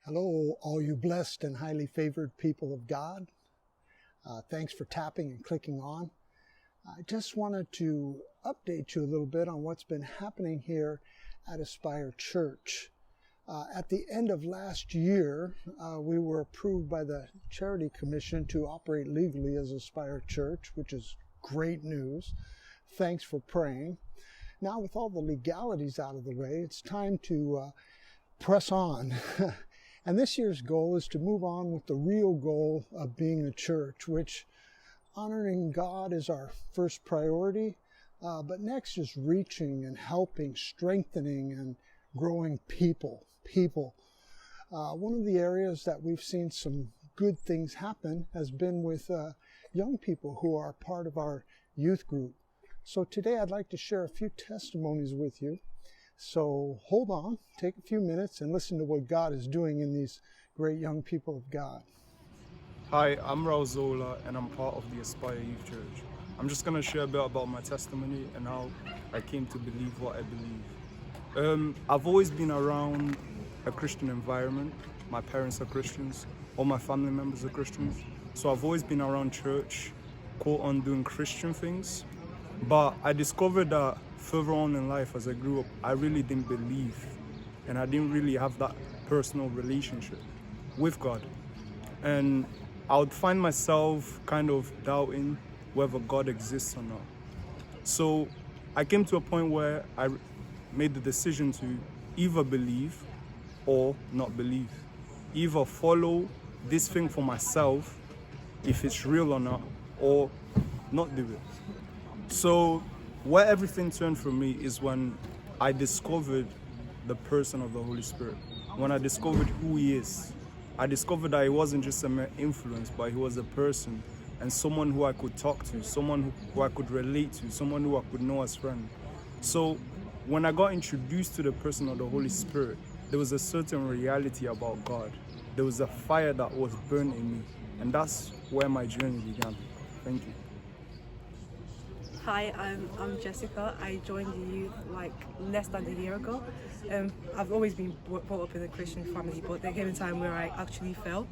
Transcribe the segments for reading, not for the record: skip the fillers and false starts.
Hello, all you blessed and highly favored people of God. Thanks for tapping and clicking on. I just wanted to update you a little bit on what's been happening here at Aspire Church. At the end of last year, we were approved by the Charity Commission to operate legally as Aspire Church, which is great news. Thanks for praying. Now, with all the legalities out of the way, it's time to press on. And this year's goal is to move on with the real goal of being a church, which honoring God is our first priority, but next is reaching and helping, strengthening and growing people. One of the areas that we've seen some good things happen has been with young people who are part of our youth group. So today I'd like to share a few testimonies with you. So hold on, take a few minutes and listen to what God is doing in these great young people of God. Hi, I'm Raul Zola and I'm part of the Aspire Youth Church. I'm just going to share a bit about my testimony and how I came to believe what I believe. I've always been around a Christian environment. My parents are Christians, all my family members are Christians. So I've always been around church, quote on doing Christian things. But I discovered that further on in life as I grew up, I really didn't believe and I didn't really have that personal relationship with God. And I would find myself kind of doubting whether God exists or not. So I came to a point where I made the decision to either believe or not believe. Either follow this thing for myself, if it's real or not, or not do it. So where everything turned for me is when I discovered the person of the Holy Spirit. When I discovered who He is. I discovered that He wasn't just a mere influence, but He was a person and someone who I could talk to, someone who I could relate to, someone who I could know as friend. So when I got introduced to the person of the Holy Spirit, there was a certain reality about God. There was a fire that was burning in me, and that's where my journey began. Thank you. Hi, I'm Jessica. I joined the youth less than a year ago. I've always been brought up in a Christian family, but there came a time where I actually fell.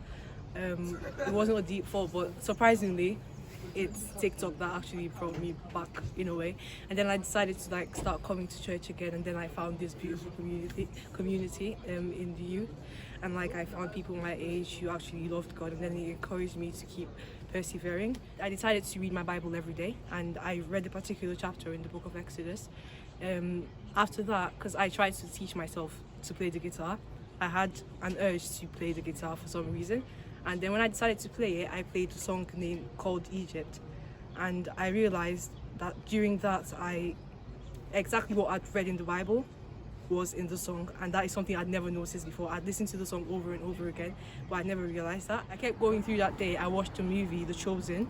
It wasn't a deep fall, but surprisingly, it's TikTok that actually brought me back in a way. And then I decided to start coming to church again, and then I found this beautiful community in the youth. And I found people my age who actually loved God, and then it encouraged me to keep persevering. I decided to read my Bible every day, and I read a particular chapter in the book of Exodus. After that, because I tried to teach myself to play the guitar, I had an urge to play the guitar for some reason. And then when I decided to play it, I played a song called Egypt. And I realized that during that, exactly what I'd read in the Bible was in the song, and that is something I'd never noticed before. I'd listened to the song over and over again, but I never realized that. I kept going through that day. I watched the movie The Chosen.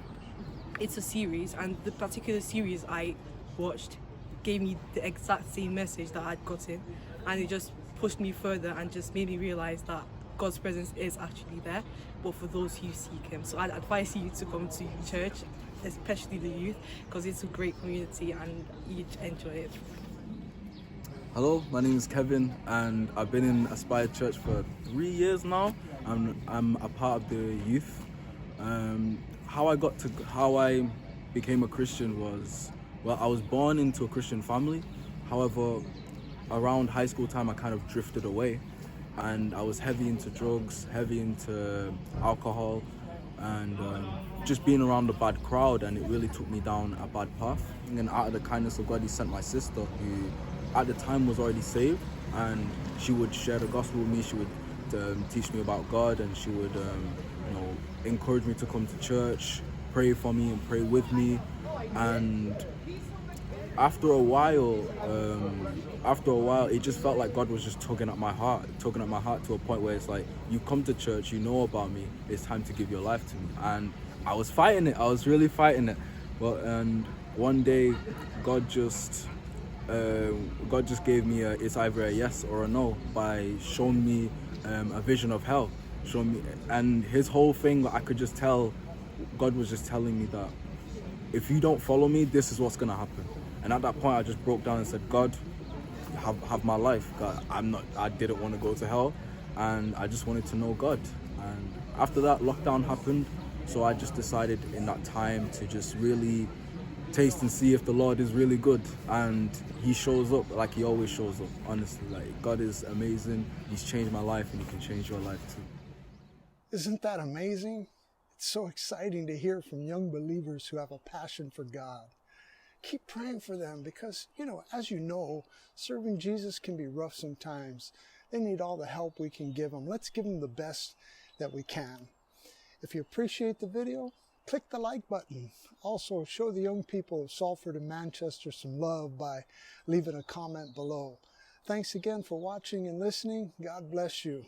It's a series, and the particular series I watched gave me the exact same message that I'd gotten, and it just pushed me further and just made me realize that God's presence is actually there, but for those who seek Him. So I'd advise you to come to church, especially the youth, because it's a great community and you'd enjoy it. Hello, my name is Kevin and I've been in Aspire Church for 3 years now. I'm a part of the youth. How I became a Christian was, well, I was born into a Christian family. However, around high school time I kind of drifted away and I was heavy into drugs, heavy into alcohol and just being around a bad crowd, and it really took me down a bad path. And then out of the kindness of God, He sent my sister who at the time was already saved, and she would share the gospel with me. She would teach me about God, and she would encourage me to come to church, pray for me and pray with me. And after a while it just felt like God was just tugging at my heart to a point where it's like, you come to church, you know about me, it's time to give your life to me. And I was fighting it, I was really fighting it. And one day God just gave me it's either a yes or a no by showing me a vision of hell, and His whole thing, I could just tell God was just telling me that if you don't follow me, this is what's gonna happen. And at that point I just broke down and said, God, have my life. God, I didn't want to go to hell, and I just wanted to know God. And after that, lockdown happened, so I just decided in that time to just really taste and see if the Lord is really good. And he shows up like he always shows up, honestly. Like, God is amazing. He's changed my life, and he can change your life too. Isn't that amazing? It's so exciting to hear from young believers who have a passion for God. Keep praying for them because, as you know, serving Jesus can be rough sometimes. They need all the help we can give them. Let's give them the best that we can. If you appreciate the video, click the like button. Also, show the young people of Salford and Manchester some love by leaving a comment below. Thanks again for watching and listening. God bless you.